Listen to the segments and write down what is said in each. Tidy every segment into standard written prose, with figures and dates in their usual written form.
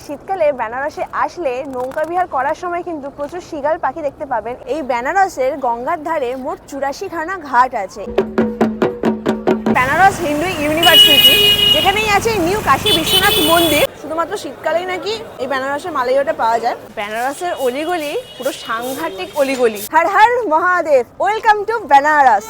শীতকালে বেনারসে আসলে নৌকা বিহার করার সময় কিন্তু প্রচুর শীগাল পাখি দেখতে পাবেন। এই বেনারসের গঙ্গার ধারে মোট 84খানা ঘাট আছে। বেনারস হিন্দু ইউনিভার্সিটি, যেখানেই আছে নিউ কাশী বিশ্বনাথ মন্দির। শুধুমাত্র শীতকালেই নাকি এই বেনারসের মালাইয়াটা পাওয়া যায়। বেনারসের অলিগলি পুরো সাংঘাতিক অলিগলি। Har Har Mahadev, welcome to Benaras.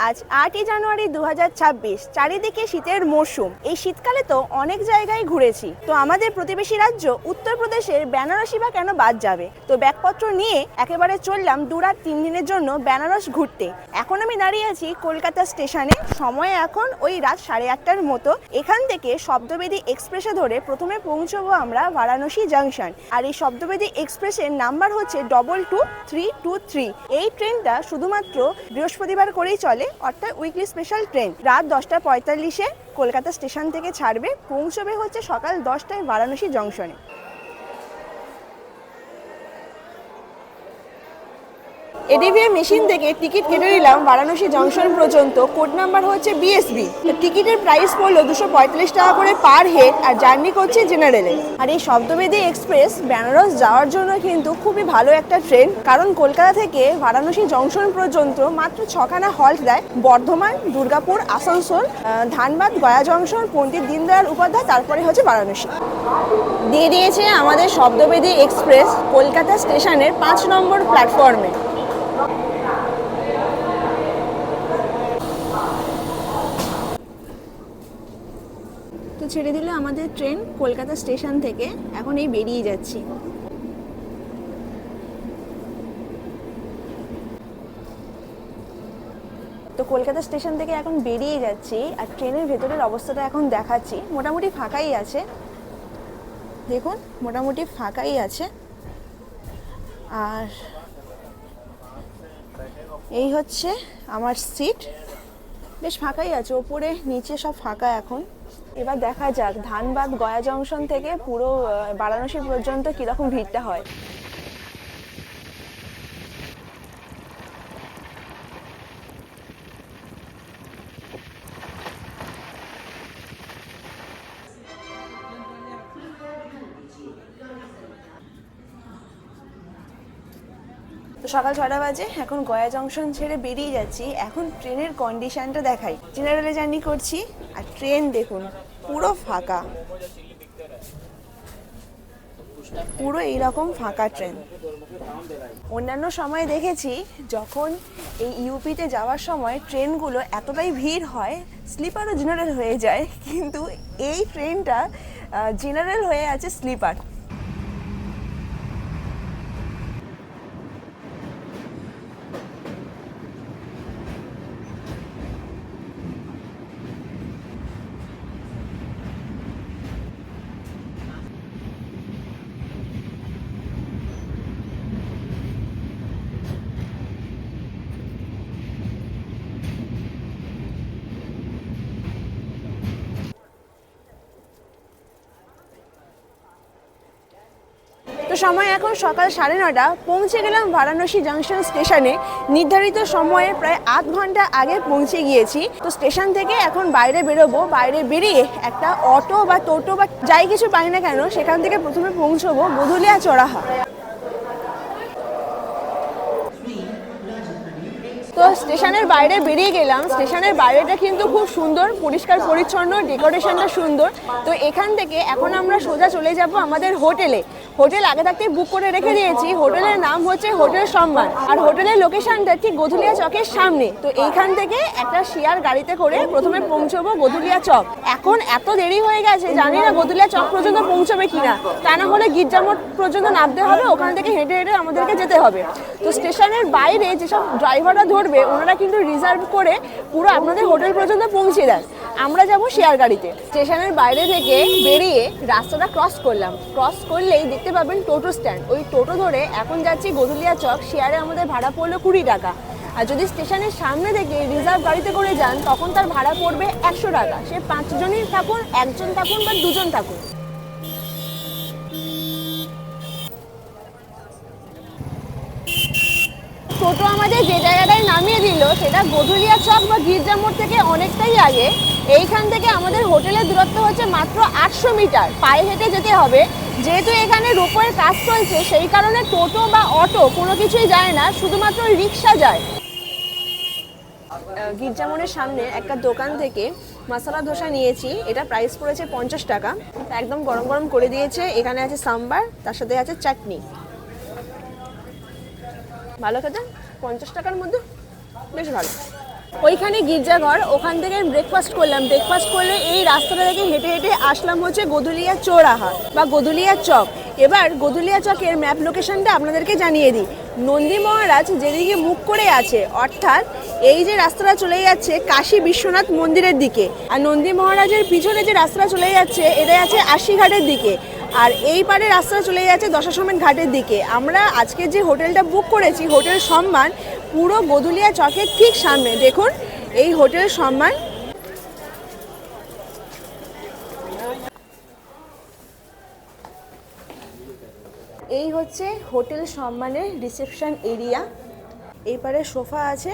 আজ 8 জানুয়ারি 2026। চারিদিকে শীতের মরশুম। এই শীতকালে তো অনেক জায়গায় ঘুরেছি, তো আমাদের প্রতিবেশী রাজ্য উত্তরপ্রদেশের বেনারসি বা কেন বাদ যাবে। তো ব্যাগপত্র নিয়ে একেবারে চললাম 2 রাত 3 দিনের জন্য বেনারস ঘুরতে। এখন আমি দাঁড়িয়ে আছি কলকাতা স্টেশনে। সময় এখন ওই রাত 8:30টার মতো। এখান থেকে শব্দবেদী এক্সপ্রেসে ধরে প্রথমে পৌঁছবো আমরা বারাণসী জাংশন। আর এই শব্দবেদী এক্সপ্রেসের নাম্বার হচ্ছে 22323। এই ট্রেনটা শুধুমাত্র বৃহস্পতিবার করেই চলে, অর্থাৎ উইকলি স্পেশাল ট্রেন। রাত 10:45-এ কলকাতা স্টেশন থেকে ছাড়বে, পৌঁছবে হচ্ছে সকাল 10টায় বারাণসী জংশনে। এডিভিএম মেশিন থেকে টিকিট কেটে নিলাম বারাণসী জংশন পর্যন্ত। কোড নাম্বার হচ্ছে বিএসবি। টিকিটের প্রাইস পড়লো 245 টাকা করে পার হেড, আর জার্নি করছে জেনারেলে। আর এই শব্দবেদী এক্সপ্রেস বেনারস যাওয়ার জন্য কিন্তু খুবই ভালো একটা ট্রেন, কারণ কলকাতা থেকে বারাণসী জংশন পর্যন্ত মাত্র 6খানা হল্ট দেয়। বর্ধমান, দুর্গাপুর, আসানসোল, ধানবাদ, গয়া জংশন, পণ্ডিত দীনদয়াল উপাধ্যায়, তারপরে হচ্ছে বারাণসী। দিয়ে দিয়েছে আমাদের শব্দবেদী এক্সপ্রেস কলকাতা স্টেশনের 5 নম্বর প্ল্যাটফর্মে। তো ছেড়ে দিল আমাদের ট্রেন কলকাতা স্টেশন থেকে। এখন এই বেরিয়ে যাচ্ছি। তো কলকাতা স্টেশন থেকে এখন বেরিয়ে যাচ্ছি, আর ট্রেনের ভেতরের অবস্থাটা এখন দেখাচ্ছি। মোটামুটি ফাঁকাই আছে, দেখুন মোটামুটি ফাঁকাই আছে। আর এই হচ্ছে আমার সিট, বেশ ফাঁকাই আছে, ওপরে নিচে সব ফাঁকা এখন। এবার দেখা যাক ধানবাদ গয়া জংশন থেকে পুরো বারাণসী পর্যন্ত কিরকম ভিড়টা হয়। তো সকাল 6টা বাজে, এখন গয়া জংশন ছেড়ে বেরিয়ে যাচ্ছি। এখন ট্রেনের কন্ডিশনটা দেখাই। জেনারেলে জার্নি করছি, আর ট্রেন দেখুন পুরো ফাঁকা, পুরো এইরকম ফাঁকা ট্রেন। অন্যান্য সময় দেখেছি যখন এই ইউপিতে যাওয়ার সময় ট্রেনগুলো এতটাই ভিড় হয় স্লিপারও জেনারেল হয়ে যায়, কিন্তু এই ট্রেনটা জেনারেল হয়ে আছে স্লিপার। তো সময় এখন সকাল 9:30। পৌঁছে গেলাম বারাণসী জংশন স্টেশনে। নির্ধারিত সময়ে প্রায় 8 ঘন্টা আগে পৌঁছে গিয়েছি। তো স্টেশন থেকে এখন বাইরে বেরোবো। বাইরে বেরিয়ে একটা অটো বা টোটো বা যাই কিছু পাই না কেন, সেখান থেকে প্রথমে পৌঁছবো গধুলিয়া চৌরাহা। তো স্টেশনের বাইরে বেরিয়ে গেলাম। স্টেশনের বাইরেটা কিন্তু খুব সুন্দর, পরিষ্কার পরিচ্ছন্ন, ডেকোরেশনটা সুন্দর। তো এখান থেকে এখন আমরা সোজা চলে যাব আমাদের হোটেলে। হোটেল আগে থাকতে বুক করে রেখে দিয়েছি। হোটেলের নাম হচ্ছে হোটেল সম্মান, আর হোটেলের লোকেশনটা ঠিক গধুলিয়া চকের সামনে। তো এইখান থেকে একটা শেয়ার গাড়িতে করে প্রথমে পৌঁছবো গধুলিয়া চক। এখন এত দেরি হয়ে গেছে, জানি না গধুলিয়া চক পর্যন্ত পৌঁছবে কিনা। তা না হলে গির্জামোড় পর্যন্ত নামতে হবে, ওখান থেকে হেঁটে হেঁটে আমাদেরকে যেতে হবে। তো স্টেশনের বাইরে যেসব ড্রাইভাররা ধরবে ওনারা কিন্তু রিজার্ভ করে পুরো আপনাদের হোটেল পর্যন্ত পৌঁছে দেন। আমরা যাব শেয়ার গাড়িতে। স্টেশনের বাইরে থেকে বেরিয়ে রাস্তাটা ক্রস করলাম। ক্রস করলেই দেখতে পাবেন টোটো স্ট্যান্ড। ওই টোটো ধরে এখন যাচ্ছি গধুলিয়া চক। শেয়ারে আমাদের ভাড়া পড়লো 20 টাকা। আর যদি স্টেশনের সামনে থেকে রিজার্ভ গাড়িতে করে যান তখন তার ভাড়া পড়বে 100 টাকা। সে 5 জনই থাকুন, 1 জন থাকুন বা 2 জন থাকুন। টোটো আমাদের যে জায়গাটায় নামিয়ে দিল সেটা গোধুলিয়া চক বা গির্জা মোড় থেকে অনেকটাই আগে। এইখান থেকে আমাদের হোটেলের দূরত্ব হচ্ছে মাত্র 800 মিটার, পায়ে হেঁটে যেতে হবে। যেহেতু এখানে রোপওয়ের কাজ চলছে সেই কারণে টোটো বা অটো কোনো কিছুই যায় না, শুধুমাত্র রিক্সা যায়। গির্জা মোড়ের সামনে একটা দোকান থেকে মশলা ধোসা নিয়েছি, এটা প্রাইস পড়েছে 50 টাকা। একদম গরম গরম করে দিয়েছে, এখানে আছে সাম্বার, তার সাথে আছে চাটনি। ভালো খেতে, 50 টাকার মধ্যে বেশ ভালো। ওইখানে গির্জাঘর, ওখান থেকে ব্রেকফাস্ট করলাম। ব্রেকফাস্ট করলে এই রাস্তাটা থেকে হেঁটে হেঁটে আসলাম হচ্ছে গোধুলিয়া চৌরাহা বা গোধুলিয়া চক। এবার গোধুলিয়া চকের ম্যাপ লোকেশনটা আপনাদেরকে জানিয়ে দিই। নন্দী মহারাজ যেদিকে মুখ করে আছে, অর্থাৎ এই যে রাস্তাটা চলে যাচ্ছে কাশী বিশ্বনাথ মন্দিরের দিকে, আর নন্দী মহারাজের পিছনে যে রাস্তাটা চলে যাচ্ছে এটা আছে আশিঘাটের দিকে, আর এই পারে রাস্তাটা চলে যাচ্ছে দশাশ্বমেধ ঘাটের দিকে। আমরা আজকে যে হোটেলটা বুক করেছি, হোটেল সম্মান, পুরো গোধুলিয়া চকের ঠিক সামনে। দেখুন এই হোটেল সম্মান। এই হচ্ছে হোটেল সম্মানের রিসেপশন এরিয়া। এই পারে সোফা আছে,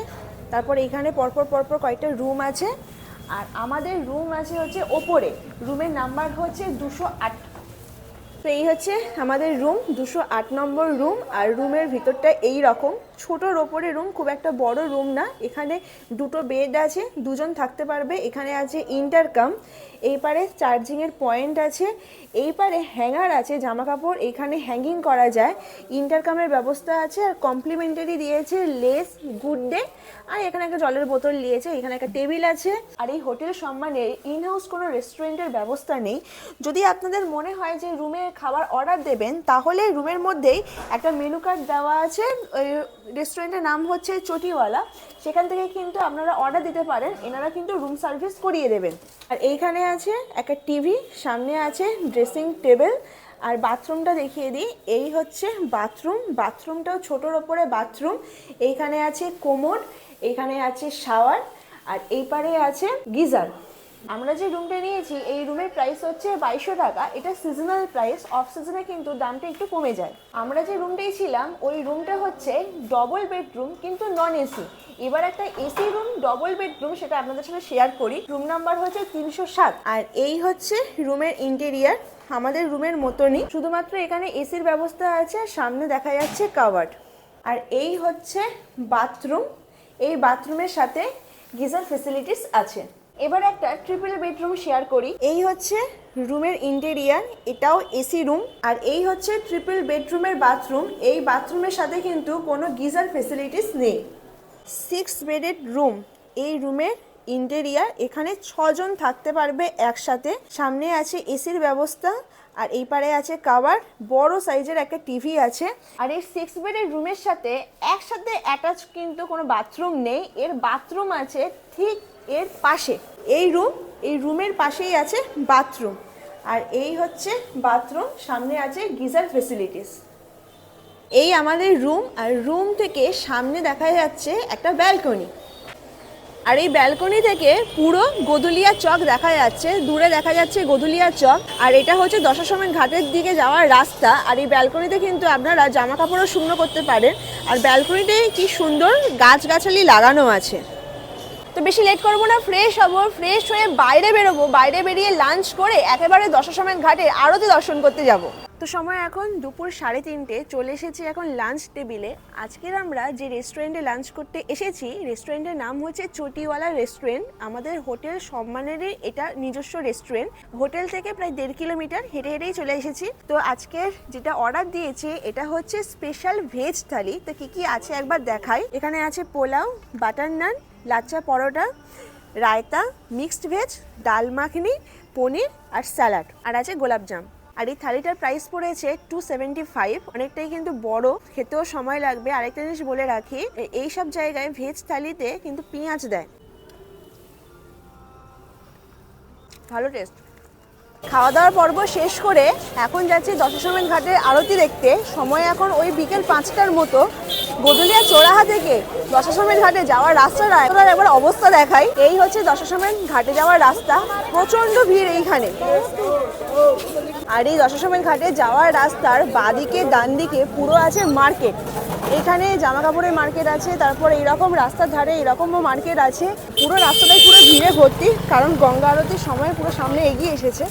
তারপর এইখানে পরপর পরপর কয়েকটা রুম আছে, আর আমাদের রুম আছে হচ্ছে ওপরে। রুমের নাম্বার হচ্ছে 208। তো এই হচ্ছে আমাদের রুম, 208 নম্বর রুম। আর রুমের ভিতরটা এই রকম, ছোটোর ওপরে রুম, খুব একটা বড় রুম না। এখানে 2টো বেড আছে, 2 জন থাকতে পারবে। এখানে আছে ইন্টারকাম, এই পারে চার্জিংয়ের পয়েন্ট আছে, এই পারে হ্যাঙ্গার আছে জামা কাপড়, এখানে হ্যাঙ্গিং করা যায়। ইন্টারকামের ব্যবস্থা আছে, আর কমপ্লিমেন্টারি দিয়েছে লেস, গুড ডে, আর এখানে একটা জলের বোতল দিয়েছে। এখানে একটা টেবিল আছে। আর এই হোটেল সম্মানে ইনহাউস কোনো রেস্টুরেন্টের ব্যবস্থা নেই। যদি আপনাদের মনে হয় যে রুমে খাবার অর্ডার দেবেন, তাহলে রুমের মধ্যেই একটা মেনু কার্ড দেওয়া আছে। ওই রেস্টুরেন্টের নাম হচ্ছে চটিওয়ালা, সেখান থেকে কিন্তু আপনারা অর্ডার দিতে পারেন, এনারা কিন্তু রুম সার্ভিস করিয়ে দেবেন। আর এইখানে আছে একটা টিভি, সামনে আছে ড্রেসিং টেবিল। আর বাথরুমটা দেখিয়ে দিই, এই হচ্ছে বাথরুম। বাথরুমটাও ছোটোর ওপরে বাথরুম। এইখানে আছে কোমোড, এইখানে আছে শাওয়ার, আর এই পারে আছে গিজার। আমরা যে রুমটা নিয়েছি এই রুমের প্রাইস হচ্ছে 2200 টাকা। এটা সিজনাল প্রাইস, অফ সিজনে কিন্তু দামটা একটু কমে যায়। আমরা যে রুমটাই ছিলাম ওই রুমটা হচ্ছে ডবল বেডরুম কিন্তু নন এসি। এবার একটা এসি রুম, ডবল বেডরুম, সেটা আপনাদের সাথে শেয়ার করি। রুম নাম্বার হচ্ছে 307। আর এই হচ্ছে রুমের ইন্টেরিয়ার, আমাদের রুমের মতনই, শুধুমাত্র এখানে এসির ব্যবস্থা আছে। সামনে দেখা যাচ্ছে কাভার্ড। আর এই হচ্ছে বাথরুম, এই বাথরুমের সাথে গিজার ফেসিলিটিস আছে। এবার একটা ট্রিপল বেডরুম শেয়ার করি। এই হচ্ছে রুমের ইন্টেরিয়ার, এটাও এসি রুম। আর এই হচ্ছে ট্রিপল বেডরুমের বাথরুম। এই বাথরুমের সাথে কিন্তু কোনো গিজার ফেসিলিটিস নেই। 6 বেডেড রুম। এই রুমের ইন্টেরিয়ার, এখানে 6 জন থাকতে পারবে একসাথে। সামনে আছে এসির ব্যবস্থা, আর এই পারে আছে কাভার, বড় সাইজের একটা টিভি আছে। আর এই 6 বেডের রুমের সাথে একসাথে অ্যাটাচ কিন্তু কোনো বাথরুম নেই, এর বাথরুম আছে ঠিক এর পাশে। এই রুমের পাশেই আছে বাথরুম। আর এই হচ্ছে বাথরুম, সামনে আছে গিজার ফেসিলিটিস। এই আমাদের রুম, আর রুম থেকে সামনে দেখা যাচ্ছে একটা ব্যালকনি। আর এই ব্যালকনি থেকে পুরো গোধুলিয়া চক দেখা যাচ্ছে, দূরে দেখা যাচ্ছে গোধুলিয়া চক। আর এটা হচ্ছে দশাশ্বমেধ ঘাটের দিকে যাওয়ার রাস্তা। আর এই ব্যালকনিতে কিন্তু আপনারা জামা কাপড়ও শুকনো করতে পারেন। আর ব্যালকনিতে কি সুন্দর গাছগাছালি লাগানো আছে। তো বেশি লেট করবো না, ফ্রেশ হবো, ফ্রেশ হয়ে বাইরে বেরোবো। বাইরে বেরিয়ে লাঞ্চ করে একেবারে দশাশ্বমেধ ঘাটে আরতি দর্শন করতে যাব। তো সময় এখন দুপুর 3:30, চলে এসেছি এখন লাঞ্চ টেবিলে। আজকের আমরা যে রেস্টুরেন্টে লাঞ্চ করতে এসেছি, রেস্টুরেন্টের নাম হচ্ছে চটিওয়ালা রেস্টুরেন্ট। আমাদের হোটেল সম্মানেরই এটা নিজস্ব রেস্টুরেন্ট। হোটেল থেকে প্রায় 1.5 কিলোমিটার হেঁটে হেঁটেই চলে এসেছি। তো আজকের যেটা অর্ডার দিয়েছি এটা হচ্ছে স্পেশাল ভেজ থালি। তো কী কী আছে একবার দেখাই। এখানে আছে পোলাও, বাটার নান, লাচ্চা পরোটা, রায়তা, মিক্সড ভেজ, ডাল মাখনি, পনির আর স্যালাড, আর আছে গোলাপজাম। আর এই থালিটার প্রাইস পড়েছে 275। অনেকটাই কিন্তু বড়, খেতেও সময় লাগবে। আরেকটা জিনিস বলে রাখি, এই সব জায়গায় ভেজ থালিতে কিন্তু পেঁয়াজ দেয়। ভালো টেস্ট। খাওয়া দাওয়ার পর্ব শেষ করে এখন যাচ্ছি দশাশ্বমেধ ঘাটের আরতি দেখতে। সময় এখন ওই বিকেল 5টার মতো। গোদুলিয়া চৌরাহা থেকে দশাশ্বমেধ ঘাটে যাওয়ার রাস্তাটা একবার অবস্থা দেখাই। এই হচ্ছে দশাশ্বমেধ ঘাটে যাওয়ার রাস্তা, প্রচন্ড ভিড় এইখানে। আর এই দশাশ্বমেধ ঘাটে যাওয়ার রাস্তার বাঁদিকে ডান দিকে পুরো আছে মার্কেট। এখানে জামা কাপড়ের মার্কেট আছে, তারপর এইরকম রাস্তার ধারে এরকমও মার্কেট আছে। পুরো রাস্তাটাই পুরো ভিড়ে ভর্তি, কারণ গঙ্গা আরতির সময় পুরো সামনে এগিয়ে এসেছে।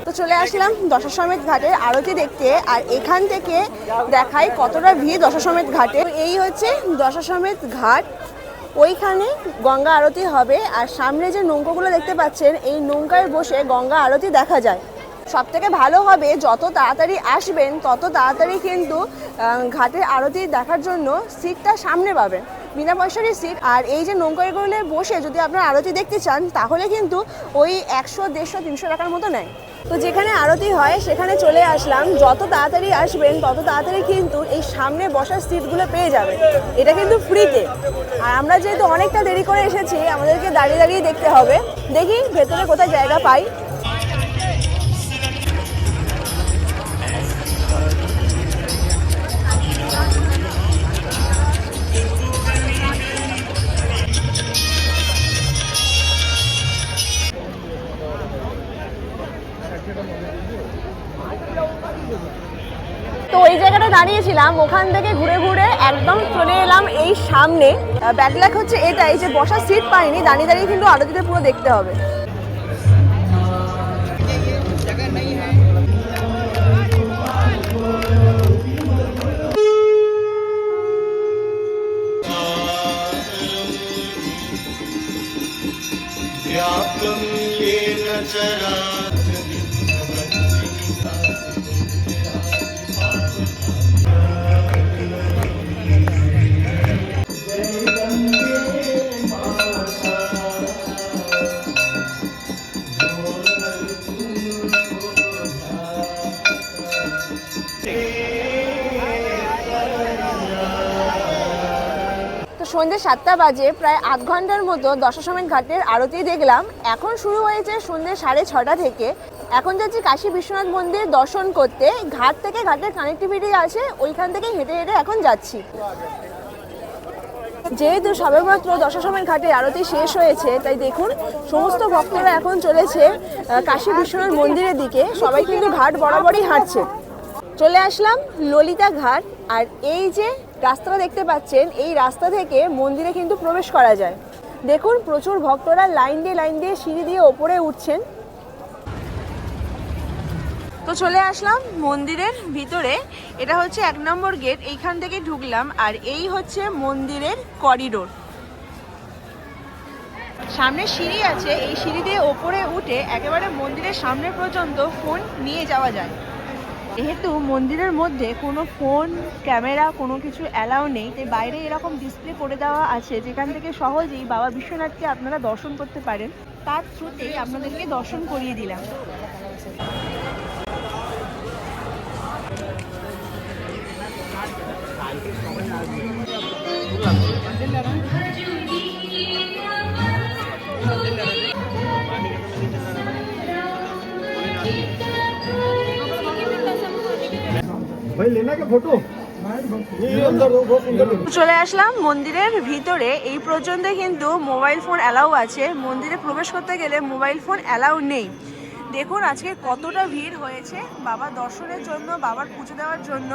তো চলে আসলাম দশাশ্বমেধ ঘাটের আরতি দেখতে, আর এখান থেকে দেখাই কতটা ভিড় দশাশ্বমেধ ঘাটে। এই হচ্ছে দশাশ্বমেধ ঘাট, ওইখানে গঙ্গা আরতি হবে। আর সামনে যে নৌকাগুলো দেখতে পাচ্ছেন, এই নৌকায় বসে গঙ্গা আরতি দেখা যায়। সব থেকে ভালো হবে যত তাড়াতাড়ি আসবেন তত তাড়াতাড়ি কিন্তু ঘাটের আরতি দেখার জন্য সিটটা সামনে পাবেন, বিনা পয়সারই সিট। আর এই যে নৌকাগুলো বসে যদি আপনারা আরতি দেখতে চান তাহলে কিন্তু ওই 100, 150, 300 টাকার মতো নেয়। তো যেখানে আরতি হয় সেখানে চলে আসলাম। যত তাড়াতাড়ি আসবেন তত তাড়াতাড়ি কিন্তু এই সামনে বসার সিটগুলো পেয়ে যাবেন। এটা কিন্তু ফ্রিতে। আর আমরা যেহেতু অনেকটা দেরি করে এসেছি, আমাদেরকে দাঁড়িয়ে দাঁড়িয়ে দেখতে হবে। দেখি ভেতরে কোথায় জায়গা পাই। তো ওই জায়গাটা দাঁড়িয়েছিলাম, ওখান থেকে ঘুরে ঘুরে একদম চলে এলাম এই সামনে। ব্যাকল্যাক হচ্ছে এটাই যে বসার সিট পাইনি, দাঁড়িয়ে দাঁড়িয়ে কিন্তু আরতিতে পুরো দেখতে হবে। সন্ধ্যে 7টা বাজে, প্রায় আধ ঘন্টার মতো দশাশ্বমেধ ঘাটের আরতি দেখলাম। এখন শুরু হয়েছে সন্ধ্যে 6:30 থেকে। এখন যাচ্ছি কাশী বিশ্বনাথ মন্দির দর্শন করতে। ঘাট থেকে ঘাটের কানেক্টিভিটি আছে, ওইখান থেকে হেঁটে হেঁটে এখন যাচ্ছি। যেহেতু সবেমাত্র দশাশ্বমেধ ঘাটে আরতি শেষ হয়েছে, তাই দেখুন সমস্ত ভক্তরা এখন চলেছে কাশী বিশ্বনাথ মন্দিরের দিকে। সবাই কিন্তু ঘাট বরাবরই হাঁটছে। চলে আসলাম ললিতা ঘাট। আর এই যে রাস্তাটা দেখতে পাচ্ছেন, এই রাস্তা থেকে মন্দিরে কিন্তু প্রবেশ করা যায়। দেখুন প্রচুর ভক্তরা লাইন দিয়ে সিঁড়ি দিয়ে ওপরে উঠছেন। তো চলে আসলাম মন্দিরের ভিতরে। এটা হচ্ছে 1 নম্বর গেট, এইখান থেকে ঢুকলাম। আর এই হচ্ছে মন্দিরের করিডোর। সামনে সিঁড়ি আছে, এই সিঁড়ি দিয়ে ওপরে উঠে একেবারে মন্দিরের সামনে পর্যন্ত ফোন নিয়ে যাওয়া যায়। যেহেতু মন্দিরের মধ্যে কোনো ফোন, ক্যামেরা কোনো কিছু অ্যালাউ নেই, তাই বাইরে এরকম ডিসপ্লে করে দেওয়া আছে, যেখান থেকে সহজেই বাবা বিশ্বনাথকে আপনারা দর্শন করতে পারেন। তার থ্রুতেই আপনাদেরকে দর্শন করিয়ে দিলাম। চলে আসলাম মন্দিরের ভিতরে। এই পর্যন্ত কিন্তু মোবাইল ফোন অ্যালাউ আছে, মন্দিরে প্রবেশ করতে গেলে মোবাইল ফোন অ্যালাউ নেই। দেখুন আজকে কতটা ভিড় হয়েছে বাবা দর্শনের জন্য, বাবার পুজো দেওয়ার জন্য।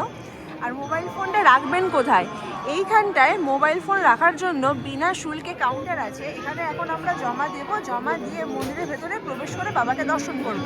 আর মোবাইল ফোনটা রাখবেন কোথায়? এইখানটায় মোবাইল ফোন রাখার জন্য বিনা শুল্কে কাউন্টার আছে। এখানে এখন আমরা জমা দেব, জমা দিয়ে মন্দিরের ভেতরে প্রবেশ করে বাবাকে দর্শন করব।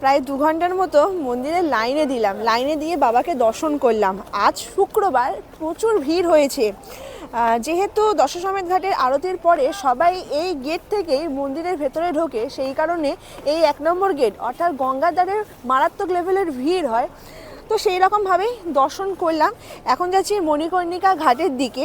প্রায় 2 ঘন্টার মতো মন্দিরের লাইনে দিলাম, লাইনে দিয়ে বাবাকে দর্শন করলাম। আজ শুক্রবার, প্রচুর ভিড় হয়েছে। যেহেতু দশাশ্বমেধ ঘাটের আরতির পরে সবাই এই গেট থেকেই মন্দিরের ভেতরে ঢোকে, সেই কারণে এই 1 নম্বর গেট অর্থাৎ গঙ্গার ধারে মারাত্মক লেভেলের ভিড় হয়। তো সেই রকমভাবেই দর্শন করলাম। এখন যাচ্ছি মণিকর্ণিকা ঘাটের দিকে।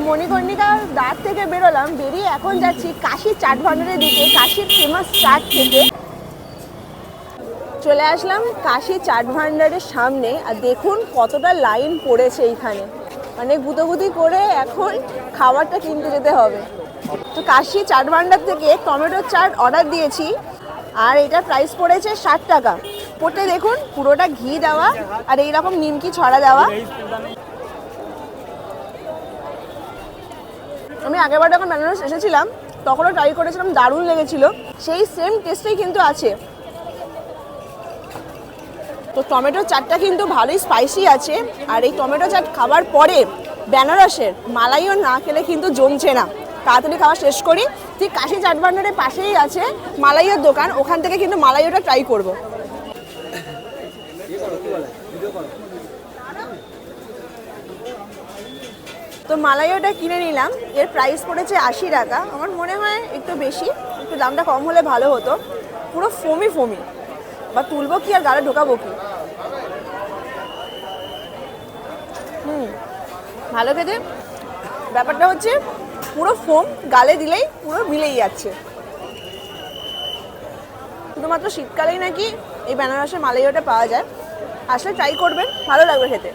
মণিকর্ণিকার দ্বার থেকে বেরোলাম, বেরিয়ে এখন যাচ্ছি কাশীর চাট ভান্ডারের দিকে, কাশীর ফেমাস চাট খেতে। চলে আসলাম কাশী চাট ভান্ডারের সামনে, আর দেখুন কতটা লাইন পড়েছে এইখানে, মানে গুতোগুতি করে এখন খাবারটা কিনতে যেতে হবে। তো কাশী চাট ভান্ডার থেকে টমেটো চাট অর্ডার দিয়েছি, আর এটা প্রাইস পড়েছে 60 টাকা। পড়তে দেখুন পুরোটা ঘি দেওয়া আর এইরকম নিমকি ছড়া দেওয়া। আমি আগেরবার যখন বেনারস এসেছিলাম তখনও ট্রাই করেছিলাম, দারুণ লেগেছিল, সেই সেম টেস্টেই কিন্তু আছে। তো টমেটো চাটটা কিন্তু ভালোই স্পাইসি আছে, আর এই টমেটো চাট খাবার পরে বেনারসের মালাইও না খেলে কিন্তু জমছে না। তাড়াতাড়ি খাওয়া শেষ করি। ঠিক কাশী চাট ভান্ডারের পাশেই আছে মালাইয়ের দোকান, ওখান থেকে কিন্তু মালাইওটা ট্রাই করব। তো মালাইওটা কিনে নিলাম, এর প্রাইস পড়েছে 80 টাকা। আমার মনে হয় একটু বেশি, একটু দামটা কম হলে ভালো হতো। পুরো ফোমি ফোমি, বা তুলবো কি আর গালে ঢোকাবো কি। ভালো খেতে। ব্যাপারটা হচ্ছে পুরো ফোম, গালে দিলেই পুরো মিলেই যাচ্ছে। শুধুমাত্র শীতকালেই নাকি এই বেনারসের মালাইওটা পাওয়া যায়, আসলে ট্রাই করবেন, ভালো লাগবে খেতে।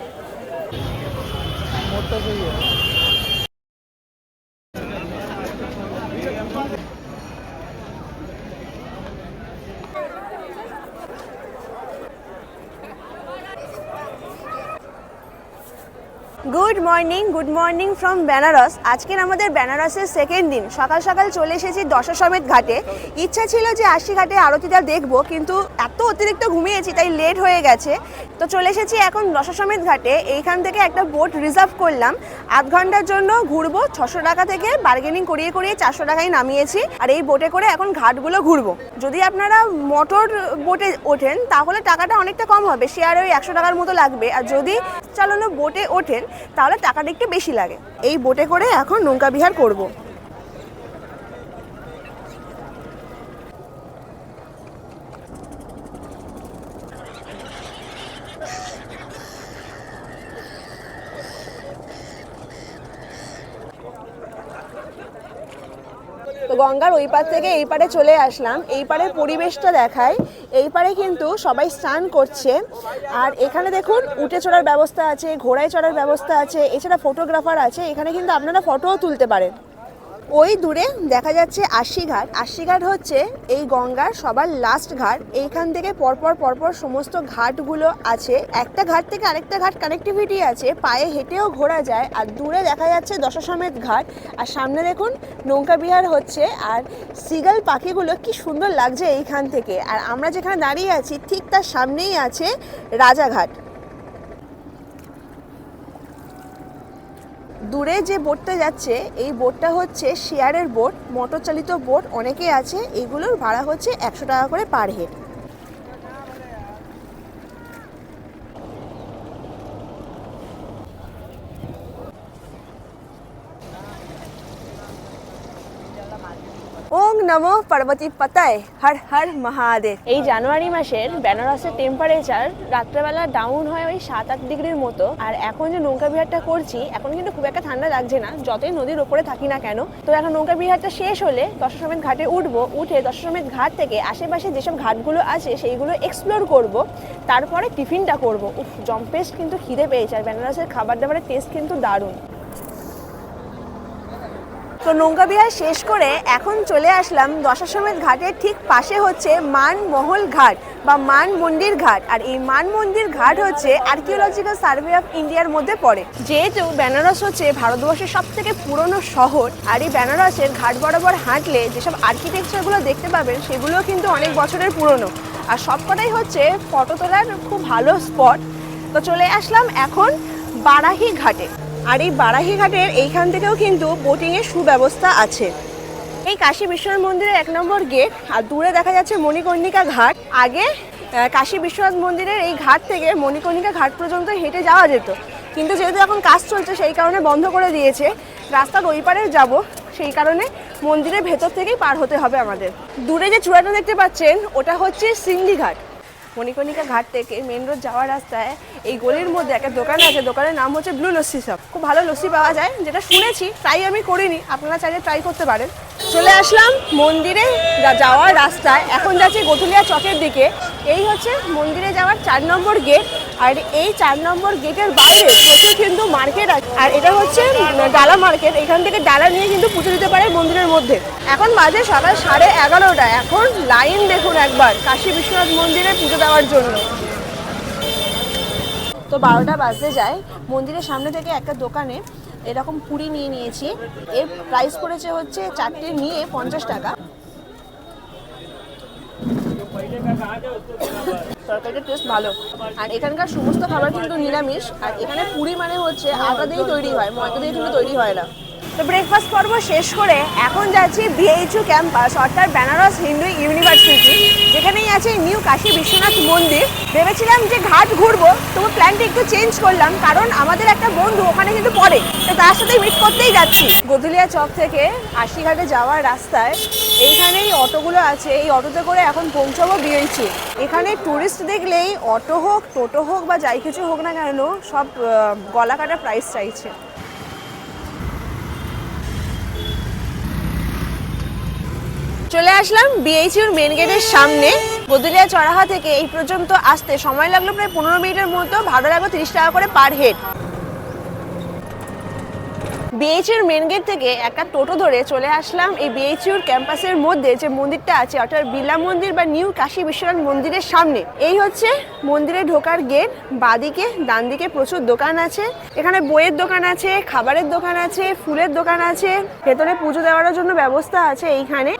Good morning from Benaras. আজকের আমাদের বেনারসের সেকেন্ড দিন। সকাল সকাল চলে এসেছি দশাশ্বমেধ ঘাটে। ইচ্ছা ছিল যে আশি ঘাটে আরতিটা দেখবো, কিন্তু এত অতিরিক্ত ঘুমিয়েছি তাই লেট হয়ে গেছে। তো চলে এসেছি এখন দশাশ্বমেধ ঘাটে। এইখান থেকে একটা বোট রিজার্ভ করলাম, আধ ঘন্টার জন্য ঘুরবো। 600 টাকা থেকে বার্গেনিং করিয়ে 400 টাকায় নামিয়েছি, আর এই বোটে করে এখন ঘাটগুলো ঘুরবো। যদি আপনারা মোটর বোটে ওঠেন তাহলে টাকাটা অনেকটা কম হবে, শেয়ারে ওই 100 টাকার মতো লাগবে। আর যদি চালানো বোটে ওঠেন তাহলে টাকাটা একটু বেশি লাগে। এই বোটে করে এখন নৌকা বিহার করব। তো গঙ্গার ওই পার থেকে এই পারে চলে আসলাম। এই পারের পরিবেশটা দেখায়। এই পারে কিন্তু সবাই স্নান করছে, আর এখানে দেখুন উটে চড়ার ব্যবস্থা আছে, ঘোড়ায় চড়ার ব্যবস্থা আছে, এছাড়া ফটোগ্রাফার আছে। এখানে কিন্তু আপনারা ফটোও তুলতে পারেন। ওই দূরে দেখা যাচ্ছে আশি ঘাট। আশি ঘাট হচ্ছে এই গঙ্গার সবার লাস্ট ঘাট। এইখান থেকে পরপর সমস্ত ঘাটগুলো আছে। একটা ঘাট থেকে আরেকটা ঘাট কানেক্টিভিটি আছে, পায়ে হেঁটেও ঘোরা যায়। আর দূরে দেখা যাচ্ছে দশাশ্বমেধ ঘাট, আর সামনে দেখুন নৌকা বিহার হচ্ছে। আর সিগাল পাখিগুলো কি সুন্দর লাগছে এইখান থেকে। আর আমরা যেখানে দাঁড়িয়ে আছি ঠিক তার সামনেই আছে রাজাঘাট। দূরে যে বোটটা যাচ্ছে এই বোটটা হচ্ছে শেয়ারের বোট, মোটর চালিত বোট অনেকে আছে। এইগুলোর ভাড়া হচ্ছে 100 টাকা করে পার হেড। ওং নমো পার্বতী পাতায়, হর হর মহাদেব। এই জানুয়ারি মাসের বেনারসের টেম্পারেচার রাত্রেবেলা ডাউন হয় ওই 7-8 ডিগ্রির মতো। আর এখন যে নৌকা বিহারটা করছি এখন কিন্তু খুব একটা ঠান্ডা লাগছে না, যতই নদীর ওপরে থাকি না কেন। তো এখন নৌকা বিহারটা শেষ হলে দশাশ্বমেধ ঘাটে উঠবো, উঠে দশাশ্বমেধ ঘাট থেকে আশেপাশে যেসব ঘাটগুলো আছে সেইগুলো এক্সপ্লোর করব, তারপরে টিফিনটা করব। উফ, জম্পেস্ট কিন্তু খিদে পেয়েছে। আর বেনারসের খাবার দাবারের টেস্ট কিন্তু দারুণ। তো নৌকা বিহার শেষ করে এখন চলে আসলাম দশাশ্বমেধ ঘাটের ঠিক পাশে হচ্ছে মানমহল ঘাট বা মান মন্দির ঘাট। আর এই মান মন্দির ঘাট হচ্ছে আর্কিওলজিক্যাল সার্ভে অফ ইন্ডিয়ার মধ্যে পড়ে। যেহেতু বেনারস হচ্ছে ভারতবর্ষের সব থেকে পুরনো শহর, আর এই বেনারসের ঘাট বরাবর হাঁটলে যেসব আর্কিটেকচারগুলো দেখতে পাবেন সেগুলোও কিন্তু অনেক বছরের পুরনো, আর সবকটাই হচ্ছে ফটো তোলার খুব ভালো স্পট। তো চলে আসলাম এখন বারাহি ঘাটে। আর এই বারাহি ঘাটের এইখান থেকেও কিন্তু বোটিংয়ের সুব্যবস্থা আছে। এই কাশী বিশ্বনাথ মন্দিরের 1 নম্বর গেট, আর দূরে দেখা যাচ্ছে মণিকর্ণিকা ঘাট। আগে কাশী বিশ্বনাথ মন্দিরের এই ঘাট থেকে মণিকর্ণিকা ঘাট পর্যন্ত হেঁটে যাওয়া যেত, কিন্তু যেহেতু এখন কাজ চলছে সেই কারণে বন্ধ করে দিয়েছে। রাস্তার ওই পারে যাব, সেই কারণে মন্দিরের ভেতর থেকেই পার হতে হবে আমাদের। দূরে যে চূড়াটা দেখতে পাচ্ছেন ওটা হচ্ছে সিংড়ি ঘাট। মণিকর্ণিকা ঘাট থেকে মেন রোড যাওয়ার রাস্তায় এই গলির মধ্যে একটা দোকান আছে, দোকানের নাম হচ্ছে ব্লু লস্যি শপ। খুব ভালো লস্যি পাওয়া যায়, যেটা শুনেছি, ট্রাই আমি করিনি, আপনারা চাইলে ট্রাই করতে পারেন। চলে আসলাম মন্দিরে যাওয়ার রাস্তায়, এখন যাচ্ছি গধুলিয়া চকের দিকে। এই হচ্ছে মন্দিরে যাওয়ার 4 নম্বর গেট, আর এই 4 নম্বর গেটের বাইরে প্রচুর কিন্তু মার্কেট আছে, আর এটা হচ্ছে ডালা মার্কেট। এখান থেকে ডালা নিয়ে কিন্তু পুজো দিতে পারে মন্দিরের মধ্যে। এখন বাজে সকাল 11:30, এখন লাইন দেখুন একবার কাশী বিশ্বনাথ মন্দিরে পুজো দেওয়ার জন্য। তো 12টা বাজতে যায়, মন্দিরের সামনে থেকে একটা দোকানে এরকম পুরি নিয়ে নিয়েছি। এর প্রাইস পড়েছে হচ্ছে 4টে নিয়ে 50 টাকা। তরকারিটা টেস্ট ভালো, আর এখানকার সমস্ত খাবার কিন্তু নিরামিষ। আর এখানে পুরি মানে হচ্ছে আটা দিয়ে তৈরি হয়, ময়দা দিয়ে কিন্তু তৈরি হয় না। তো ব্রেকফাস্ট পর্ব শেষ করে এখন যাচ্ছি BHU ক্যাম্পাস, অর্থাৎ বেনারস হিন্দু ইউনিভার্সিটি, যেখানেই আছে নিউ কাশী বিশ্বনাথ মন্দির। ভেবেছিলাম যে ঘাট ঘুরবো, তবু প্ল্যানটা একটু চেঞ্জ করলাম, কারণ আমাদের একটা বন্ধু ওখানে কিন্তু পড়ে, তো তার সাথে মিট করতেই যাচ্ছি। গধুলিয়া চক থেকে আশিঘাটে যাওয়ার রাস্তায় এইখানেই অটোগুলো আছে, এই অটোতে করে এখন পৌঁছাবো BHU। এখানে টুরিস্ট দেখলেই অটো হোক, টোটো হোক বা যাই কিছু হোক না কেন, সব গলা কাটা প্রাইস চাইছে। চলে আসলাম BHUর মেন গেটের সামনে। গধুলিয়া চড়াহা থেকে এই পর্যন্ত আসতে সময় লাগলো প্রায় 15 মিনিটের মতো, ভাড়া লাগলো 30 টাকা করে পার হেড। BHUর মেন গেট থেকে একটা টোটো ধরে চলে আসলাম এই BHUর ক্যাম্পাসের মধ্যে যে মন্দিরটা আছে, অর্থাৎ বিড়লা মন্দির বা নিউ কাশী বিশ্বনাথ মন্দিরের সামনে। এই হচ্ছে মন্দিরে ঢোকার গেট। বাঁদিকে ডান দিকে প্রচুর দোকান আছে, এখানে বইয়ের দোকান আছে, খাবারের দোকান আছে, ফুলের দোকান আছে, ভেতরে পুজো দেওয়ার জন্য ব্যবস্থা আছে এইখানে।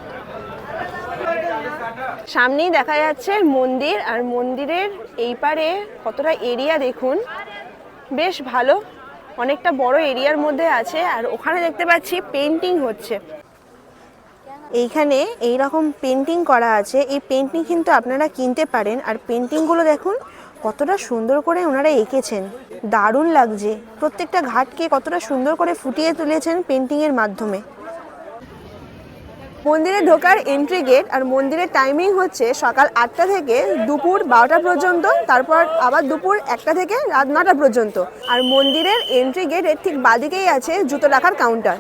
সামনেই দেখা যাচ্ছে মন্দির, আর মন্দিরের এই পারে কতটা এরিয়া দেখুন, বেশ ভালো, অনেকটা বড় এরিয়ার মধ্যে আছে। আর ওখানে দেখতে পাচ্ছি পেন্টিং হচ্ছে, এইখানে এই রকম পেন্টিং করা আছে। এই পেন্টিং কিন্তু আপনারা কিনতে পারেন। আর পেন্টিংগুলো দেখুন কতটা সুন্দর করে ওনারা এঁকেছেন, দারুণ লাগছে। প্রত্যেকটা ঘাটকে কতটা সুন্দর করে ফুটিয়ে তুলেছেন পেন্টিংয়ের মাধ্যমে। মন্দিরে ঢোকার এন্ট্রি গেট, আর মন্দিরের টাইমিং হচ্ছে সকাল 8টা থেকে দুপুর 12টা পর্যন্ত, তারপর আবার দুপুর 1টা থেকে রাত 9টা পর্যন্ত। আর মন্দিরের এন্ট্রি গেটের ঠিক বাদিকেই আছে জুতো রাখার কাউন্টার।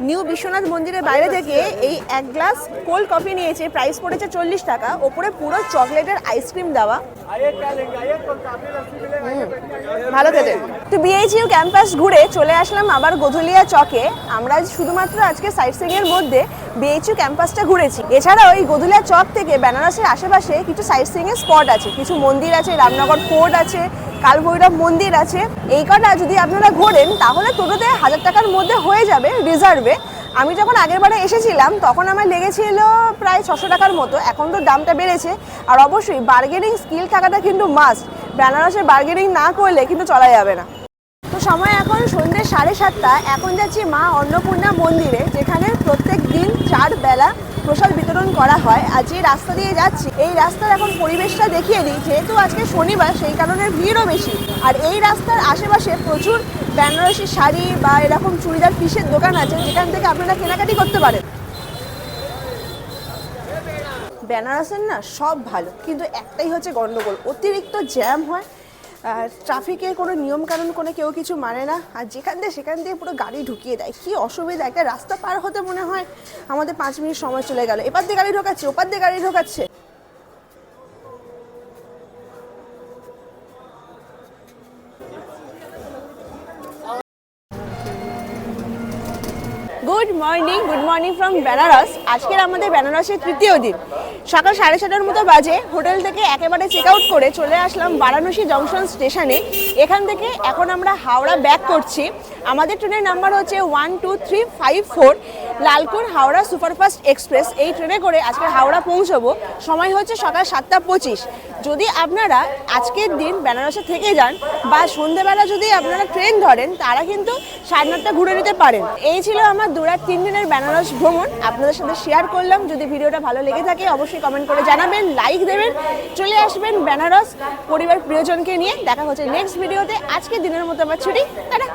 নিউ বিশ্বনাথ মন্দিরের বাইরে থেকে এই 1 গ্লাস কোল্ড কফি নিয়েছে, প্রাইস পড়েছে 40 টাকা, ওপরে পুরো চকলেটের আইসক্রিম দেওয়া, ভালো খেতে। তো BHU ক্যাম্পাস ঘুরে চলে আসলাম আবার গধুলিয়া চকে। আমরা শুধুমাত্র আজকে সাইট সিইং এর মধ্যে BHU ক্যাম্পাসটা ঘুরেছি, এছাড়াও এই গধুলিয়া চক থেকে বেনারসের আশেপাশে কিছু সাইট সিইং এর স্পট আছে, কিছু মন্দির আছে, রামনগর ফোর্ট আছে, কালভৈরব মন্দির আছে। এই কটা যদি আপনারা ঘোরেন তাহলে টোটোতে 1000 টাকার মধ্যে হয়ে যাবে রিজার্ভে। আমি যখন আগের বারে এসেছিলাম তখন আমার লেগেছিল প্রায় 600 টাকার মতো, এখন তো দামটা বেড়েছে। আর অবশ্যই বার্গেনিং স্কিল থাকাটা কিন্তু মাস্ট, বেনারসে বার্গেনিং না করলে কিন্তু চলা যাবে না। তো সময় এখন সন্ধ্যে 7:30, এখন যাচ্ছি মা অন্নপূর্ণা মন্দিরে, যেখানে প্রত্যেক দিন 4 বেলা প্রসাদ বিতরণ করা হয়। আর যে রাস্তা দিয়ে যাচ্ছি এই রাস্তার এখন পরিবেশটা দেখিয়ে দিই, যেহেতু আজকে শনিবার সেই কারণে ভিড়ও বেশি। আর এই রাস্তার আশেপাশে প্রচুর বেনারসি শাড়ি বা এরকম চুড়িদার পিসের দোকান আছে, যেখান থেকে আপনারা কেনাকাটি করতে পারেন। বেনারসের না সব ভালো, কিন্তু একটাই হচ্ছে গন্ডগোল, অতিরিক্ত জ্যাম হয়, আর ট্রাফিকের কোনো নিয়মকানুন কোনো কেউ কিছু মানে না। আর যেখান দিয়ে সেখান দিয়ে পুরো গাড়ি ঢুকিয়ে দেয়, কি অসুবিধা। একটা রাস্তা পার হতে মনে হয় আমাদের 5 মিনিট সময় চলে গেল, এপার দিয়ে গাড়ি ঢোকাচ্ছে, ওপার দিয়ে গাড়ি ঢোকাচ্ছে। Good morning from Benaras. আজকের আমাদের বেনারসের তৃতীয় দিন। সকাল 7:30টার মতো বাজে হোটেল থেকে একেবারে চেক আউট করে চলে আসলাম বারাণসী জংশন স্টেশনে। এখান থেকে এখন আমরা হাওড়া ব্যাক করছি। আমাদের ট্রেনের নাম্বার হচ্ছে 12354। লালকুন হাওড়া সুপারফাস্ট এক্সপ্রেস এই ট্রেনে করে আজকে হাওড়া পৌঁছবো। সময় হচ্ছে সকাল 7:25। যদি আপনারা আজকের দিন বেনারসে থেকে যান বা সন্ধেবেলা যদি আপনারা ট্রেন ধরেন, তারা কিন্তু 9:30 ঘুরে নিতে পারেন। এই ছিল আমার 2 রাত 3 দিনের বেনারস ভ্রমণ, আপনাদের সাথে শেয়ার করলাম। যদি ভিডিওটা ভালো লেগে থাকে অবশ্যই কমেন্ট করে জানাবেন, লাইক দেবেন, চলে আসবেন বেনারস পরিবার প্রিয়জনকে নিয়ে। দেখা হচ্ছে নেক্সট ভিডিওতে। আজকের দিনের মতো আমার ছুটি, টাটা।